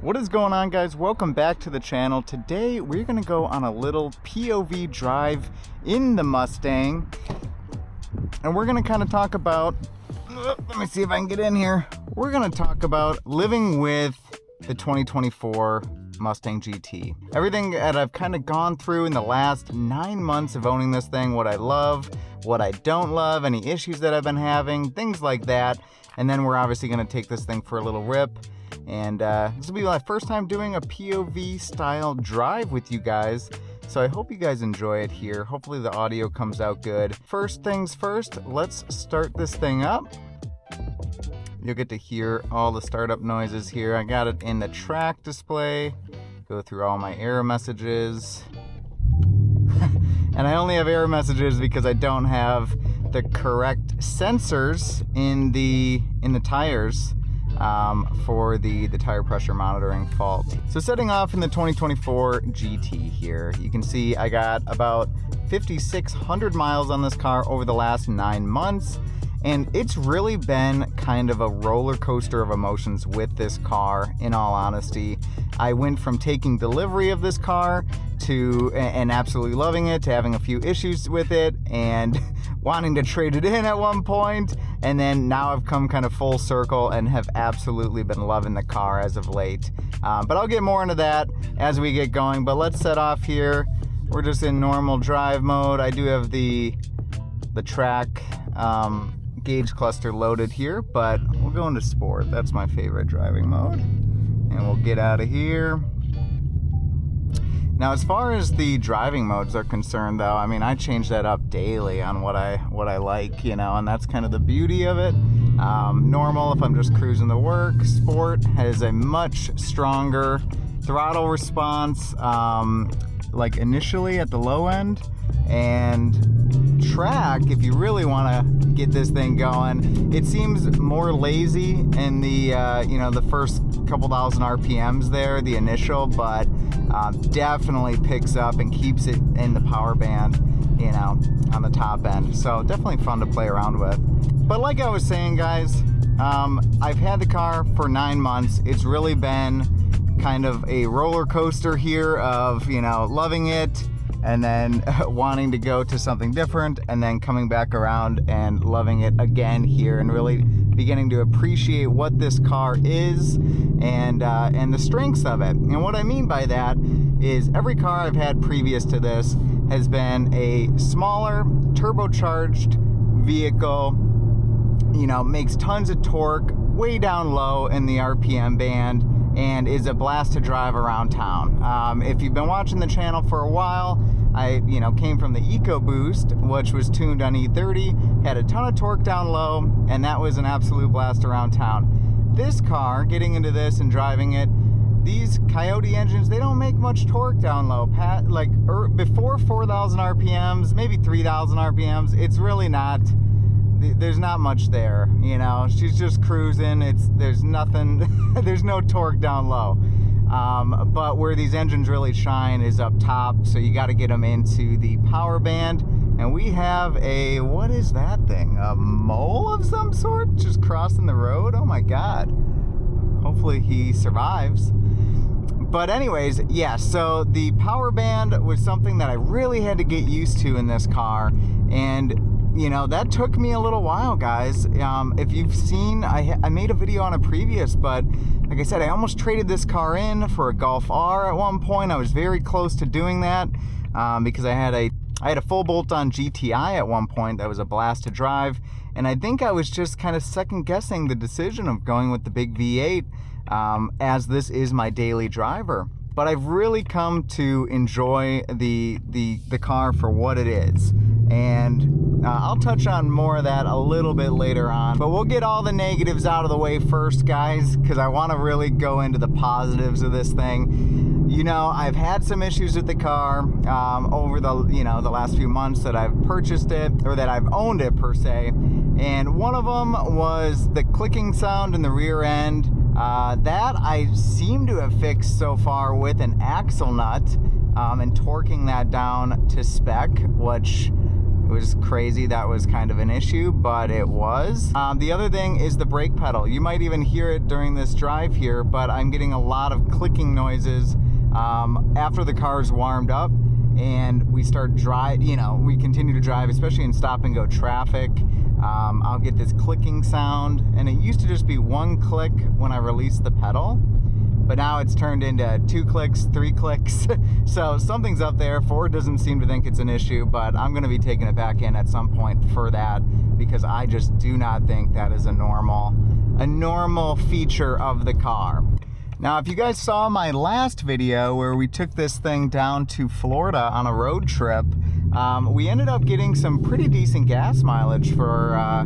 What is going on, guys? Welcome back to the channel. Today we're gonna go on a little POV drive in the Mustang, and we're gonna kind of talk about, let me see if I can get in here. We're gonna talk about living with the 2024 Mustang GT. Everything that I've kind of gone through in the last 9 months of owning this thing, what I love, what I don't love, any issues that I've been having, things like that. And then we're obviously gonna take this thing for a little rip. And this will be my first time doing a POV style drive with you guys. So I hope you guys enjoy it here. Hopefully the audio comes out good. First things first, let's start this thing up. You'll get to hear all the startup noises here. I got it in the track display. Go through all my error messages. And I only have error messages because I don't have the correct sensors in the tires for the tire pressure monitoring fault. So setting off in the 2024 GT here, you can see I got about 5,600 miles on this car over the last 9 months. And it's really been kind of a roller coaster of emotions with this car, in all honesty. I went from taking delivery of this car to, and absolutely loving it, to having a few issues with it and wanting to trade it in at one point. And then now I've come kind of full circle and have absolutely been loving the car as of late. But I'll get more into that as we get going. But let's set off here. We're just in normal drive mode. I do have the track gauge cluster loaded here, but we'll go into sport. That's my favorite driving mode. And we'll get out of here. Now, as far as the driving modes are concerned, though, I mean, I change that up daily on what I like, you know, and that's kind of the beauty of it. Normal, if I'm just cruising to work. Sport has a much stronger throttle response, like initially at the low end, and track, if you really want to get this thing going, it seems more lazy in the you know, the first couple thousand RPMs there, the initial, but definitely picks up and keeps it in the power band, you know, on the top end. So definitely fun to play around with. But like I was saying, guys, I've had the car for 9 months. It's really been kind of a roller coaster here of, you know, loving it and then wanting to go to something different, and then coming back around and loving it again here, and really beginning to appreciate what this car is and the strengths of it. And what I mean by that is every car I've had previous to this has been a smaller, turbocharged vehicle, you know, makes tons of torque, way down low in the RPM band, and is a blast to drive around town. If you've been watching the channel for a while, I, you know, came from the EcoBoost, which was tuned on E30, had a ton of torque down low, and that was an absolute blast around town. This car, getting into this and driving it, these Coyote engines, they don't make much torque down low. Like before 4,000 RPMs, maybe 3,000 RPMs, it's really not, there's not much there, you know. She's just cruising. There's nothing, there's no torque down low. But where these engines really shine is up top, so you got to get them into the power band. And we have a, what is that thing? A mole of some sort just crossing the road? Oh my God. Hopefully he survives. But anyways, yeah, so the power band was something that I really had to get used to in this car. And you know, that took me a little while, guys. If you've seen, I made a video on a previous, but like I said, I almost traded this car in for a Golf R at one point. I was very close to doing that because I had a full bolt-on GTI at one point that was a blast to drive, and I think I was just kind of second-guessing the decision of going with the big V8 as this is my daily driver. But I've really come to enjoy the car for what it is, and I'll touch on more of that a little bit later on. But we'll get all the negatives out of the way first, guys, because I want to really go into the positives of this thing. You know, I've had some issues with the car over the last few months that I've purchased it, or that I've owned it per se, and one of them was the clicking sound in the rear end. That I seem to have fixed so far with an axle nut and torquing that down to spec, which It was crazy that was kind of an issue, but it was. The other thing is the brake pedal. You might even hear it during this drive here, but I'm getting a lot of clicking noises after the car's warmed up and we start we continue to drive, especially in stop and go traffic. I'll get this clicking sound, and it used to just be one click when I released the pedal, but now it's turned into 2 clicks, 3 clicks. So something's up there. Ford doesn't seem to think it's an issue, but I'm gonna be taking it back in at some point for that, because I just do not think that is a normal feature of the car. Now, if you guys saw my last video where we took this thing down to Florida on a road trip, we ended up getting some pretty decent gas mileage for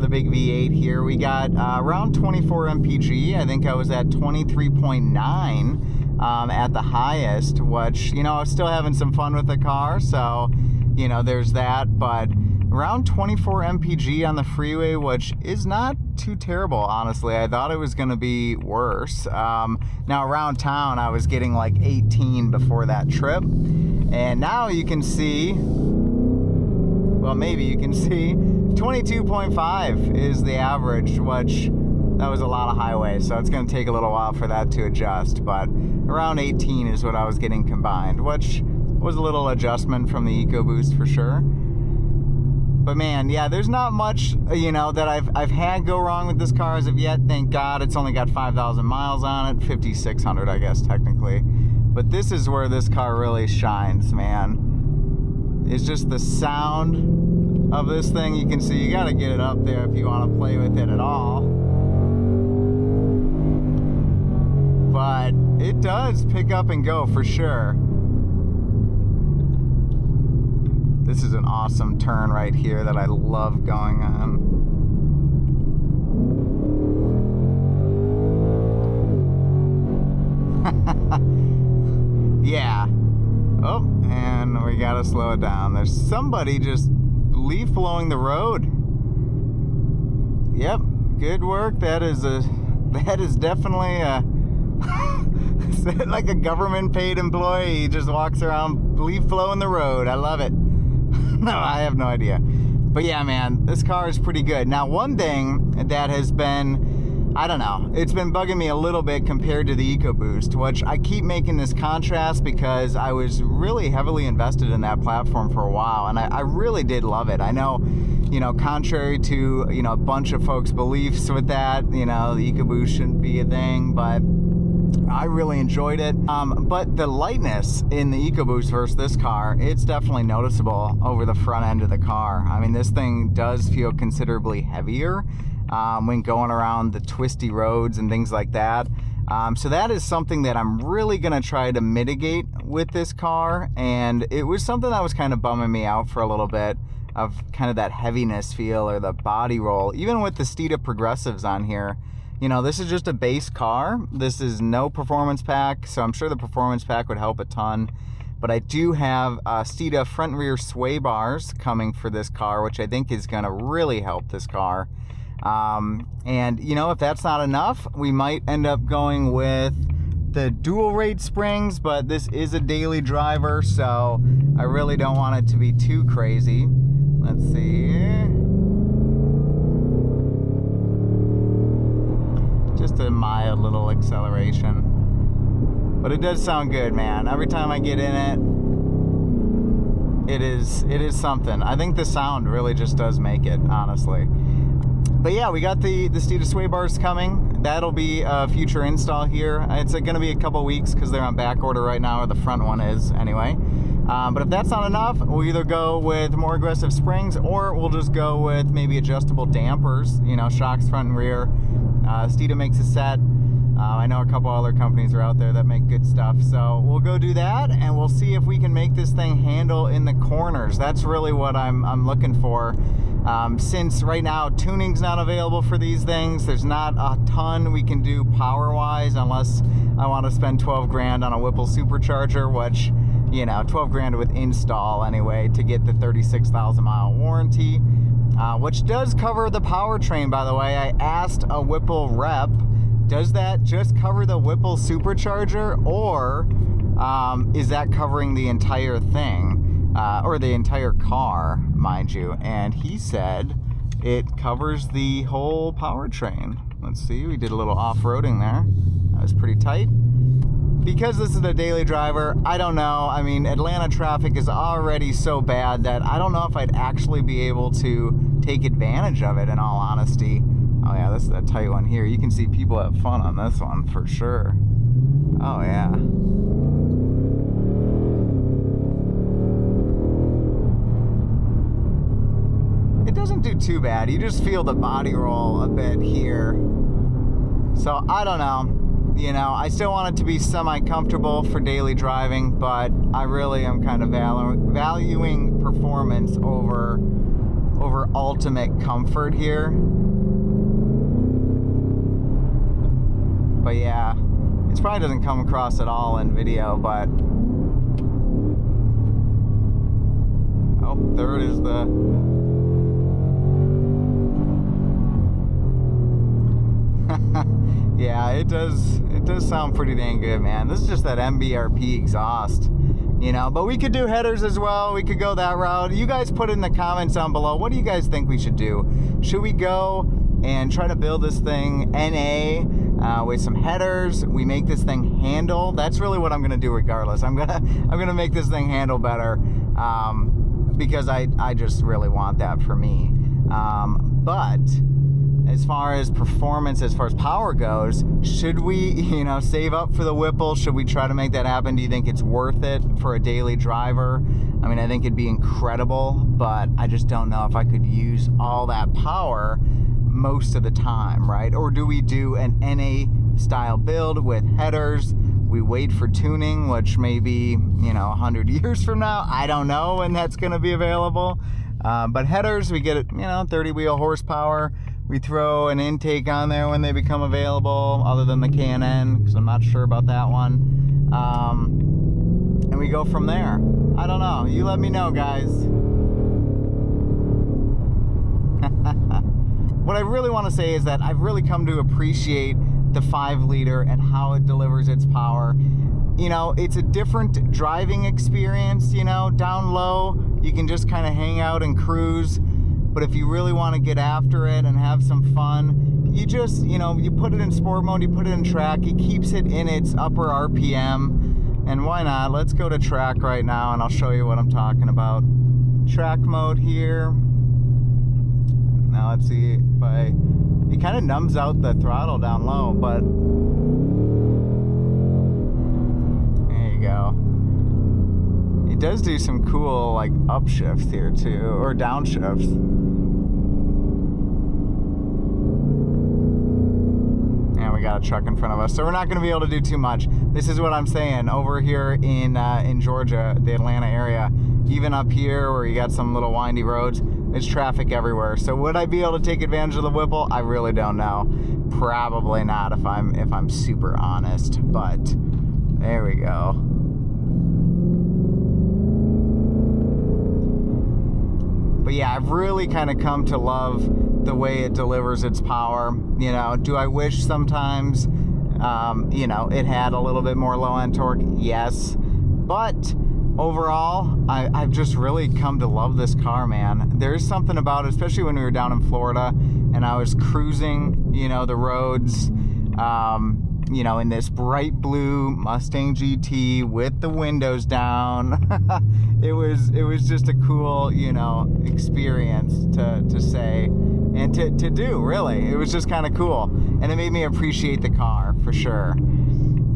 the big V8 here. We got around 24 mpg. I think I was at 23.9 at the highest, which, I was still having some fun with the car, so, there's that. But around 24 mpg on the freeway, which is not too terrible, honestly. I thought it was going to be worse. Now, around town, I was getting like 18 before that trip. And now you can see, well, maybe you can see 22.5 is the average, which that was a lot of highway, so it's going to take a little while for that to adjust. But around 18 is what I was getting combined, which was a little adjustment from the EcoBoost for sure. But man, yeah, there's not much, that I've had go wrong with this car as of yet. Thank God. It's only got 5,000 miles on it, 5,600, I guess, technically. But this is where this car really shines, man. It's just the sound of this thing. You can see, you got to get it up there if you want to play with it at all. But it does pick up and go for sure. This is an awesome turn right here that I love going on. Yeah. Oh, and we gotta slow it down. There's somebody just leaf blowing the road. Yep, good work. That is definitely a like a government paid employee. He just walks around leaf blowing the road. I love it. No, I have no idea. But yeah, man, this car is pretty good. Now, one thing that has been, I don't know, it's been bugging me a little bit compared to the EcoBoost, which I keep making this contrast because I was really heavily invested in that platform for a while, and I really did love it. I know, contrary to, a bunch of folks' beliefs with that, the EcoBoost shouldn't be a thing, but I really enjoyed it. But the lightness in the EcoBoost versus this car, it's definitely noticeable over the front end of the car. I mean, this thing does feel considerably heavier when going around the twisty roads and things like that. So that is something that I'm really gonna try to mitigate with this car, and it was something that was kind of bumming me out for a little bit, of kind of that heaviness feel or the body roll. Even with the Steeda Progressives on here, this is just a base car. This is no performance pack, so I'm sure the performance pack would help a ton. But I do have Steeda front and rear sway bars coming for this car, which I think is going to really help this car. And, if that's not enough, we might end up going with the dual rate springs, but this is a daily driver, so I really don't want it to be too crazy. Let's see here. Just a mild little acceleration, but it does sound good, man. Every time I get in it, it is something. I think the sound really just does make it, honestly. But yeah, we got the Steeda sway bars coming. That'll be a future install here. It's going to be a couple weeks because they're on back order right now, or the front one is anyway. But if that's not enough, we'll either go with more aggressive springs, or we'll just go with maybe adjustable dampers, shocks front and rear. Steeda makes a set. I know a couple other companies are out there that make good stuff, so we'll go do that, and we'll see if we can make this thing handle in the corners. That's really what I'm looking for. Since right now tuning's not available for these things, there's not a ton we can do power-wise, unless I want to spend 12 grand on a Whipple supercharger, which, 12 grand with install anyway, to get the 36,000 mile warranty. Which does cover the powertrain, by the way. I asked a Whipple rep, does that just cover the Whipple supercharger, or is that covering the entire thing? or the entire car, mind you. And he said it covers the whole powertrain. Let's see, we did a little off-roading there. That was pretty tight. Because this is a daily driver, I don't know. I mean, Atlanta traffic is already so bad that I don't know if I'd actually be able to take advantage of it, in all honesty. Oh yeah, this is a tight one here. You can see people have fun on this one for sure. Oh yeah. It doesn't do too bad. You just feel the body roll a bit here. So I don't know. You know, I still want it to be semi-comfortable for daily driving, but I really am kind of valuing performance over ultimate comfort here. But yeah, it probably doesn't come across at all in video, but oh, there it is, yeah, it does sound pretty dang good, man. This is just that MBRP exhaust, you know, but we could do headers as well. We could go that route. You guys put in the comments down below, what do you guys think we should do? Should we go and try to build this thing NA with some headers? We make this thing handle. That's really what I'm gonna do regardless. I'm gonna make this thing handle better because I just really want that for me. But as far as performance, as far as power goes, should we, you know, save up for the Whipple? Should we try to make that happen? Do you think it's worth it for a daily driver? I mean, I think it'd be incredible, but I just don't know if I could use all that power most of the time, right? Or do we do an NA style build with headers? We wait for tuning, which may be, you know, 100 years from now. I don't know when that's going to be available. But headers, we get, you know, 30 wheel horsepower. We throw an intake on there when they become available, other than the K&N, because I'm not sure about that one. And we go from there. I don't know. You let me know, guys. What I really want to say is that I've really come to appreciate the 5-liter and how it delivers its power. You know, it's a different driving experience, you know, down low. You can just kind of hang out and cruise. But if you really want to get after it and have some fun, you just, you know, you put it in sport mode, you put it in track, it keeps it in its upper RPM. And why not? Let's go to track right now and I'll show you what I'm talking about. Track mode here. Now let's see if it kind of numbs out the throttle down low, but there you go. It does do some cool like upshifts here too, or downshifts. And we got a truck in front of us, so we're not going to be able to do too much. This is what I'm saying. Over here in Georgia, the Atlanta area, even up here where you got some little windy roads, there's traffic everywhere. So would I be able to take advantage of the Whipple? I really don't know. Probably not if I'm super honest. But there we go. But yeah, I've really kind of come to love the way it delivers its power. You know, do I wish sometimes, you know, it had a little bit more low-end torque? Yes. But overall, I've just really come to love this car, man. There's something about it, especially when we were down in Florida and I was cruising, you know, the roads, you know, in this bright blue Mustang GT with the windows down. It was just a cool, you know, experience to say and to do, really. It was just kind of cool. And it made me appreciate the car, for sure.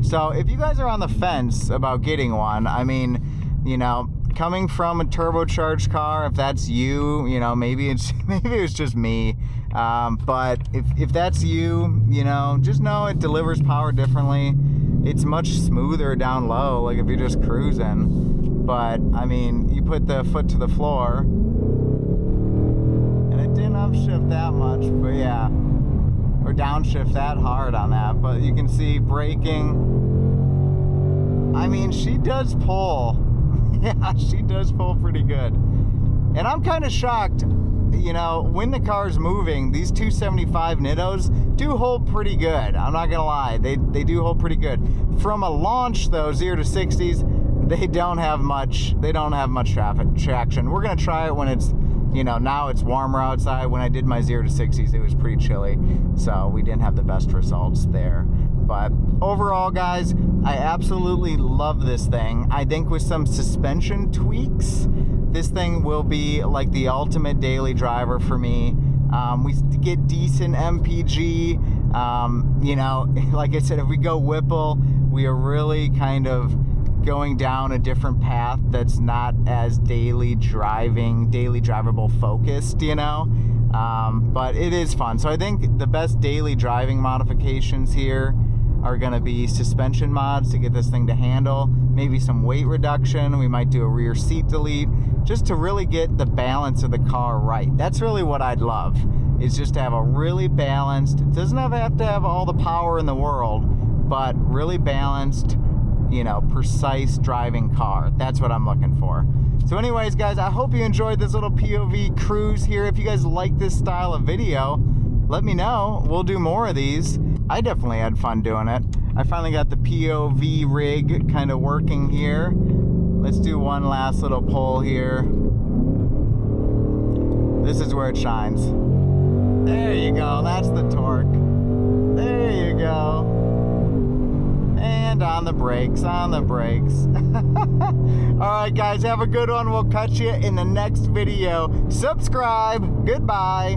So if you guys are on the fence about getting one, I mean, you know, coming from a turbocharged car, if that's you, you know, maybe it's just me. But if that's you, you know, just know it delivers power differently. It's much smoother down low, like if you're just cruising. But I mean, you put the foot to the floor, and it didn't upshift that much, but yeah, or downshift that hard on that. But you can see braking. I mean, she does pull. Yeah, she does pull pretty good. And I'm kind of shocked, you know, when the car's moving, these 275 Nittos do hold pretty good. I'm not gonna lie, they do hold pretty good. From a launch though, 0 to 60s, they don't have much traffic traction. We're gonna try it when it's, you know, now it's warmer outside. When I did my 0 to 60s, it was pretty chilly, so we didn't have the best results there. But overall, guys, I absolutely love this thing. I think with some suspension tweaks, this thing will be like the ultimate daily driver for me. We get decent MPG. You know, like I said, if we go Whipple, we are really kind of going down a different path that's not as daily drivable focused, you know. But it is fun. So I think the best daily driving modifications here are going to be suspension mods to get this thing to handle, maybe some weight reduction. We might do a rear seat delete just to really get the balance of the car right. That's really what I'd love, is just to have a really balanced, it doesn't have to have all the power in the world, but really balanced, you know, precise driving car. That's what I'm looking for. So anyways, guys, I hope you enjoyed this little POV cruise here. If you guys like this style of video, let me know. We'll do more of these. I definitely had fun doing it. I finally got the POV rig kind of working here. Let's do one last little pull here. This is where it shines. There you go, that's the torque. There you go. And on the brakes, on the brakes. Alright guys, have a good one. We'll catch you in the next video. Subscribe. Goodbye.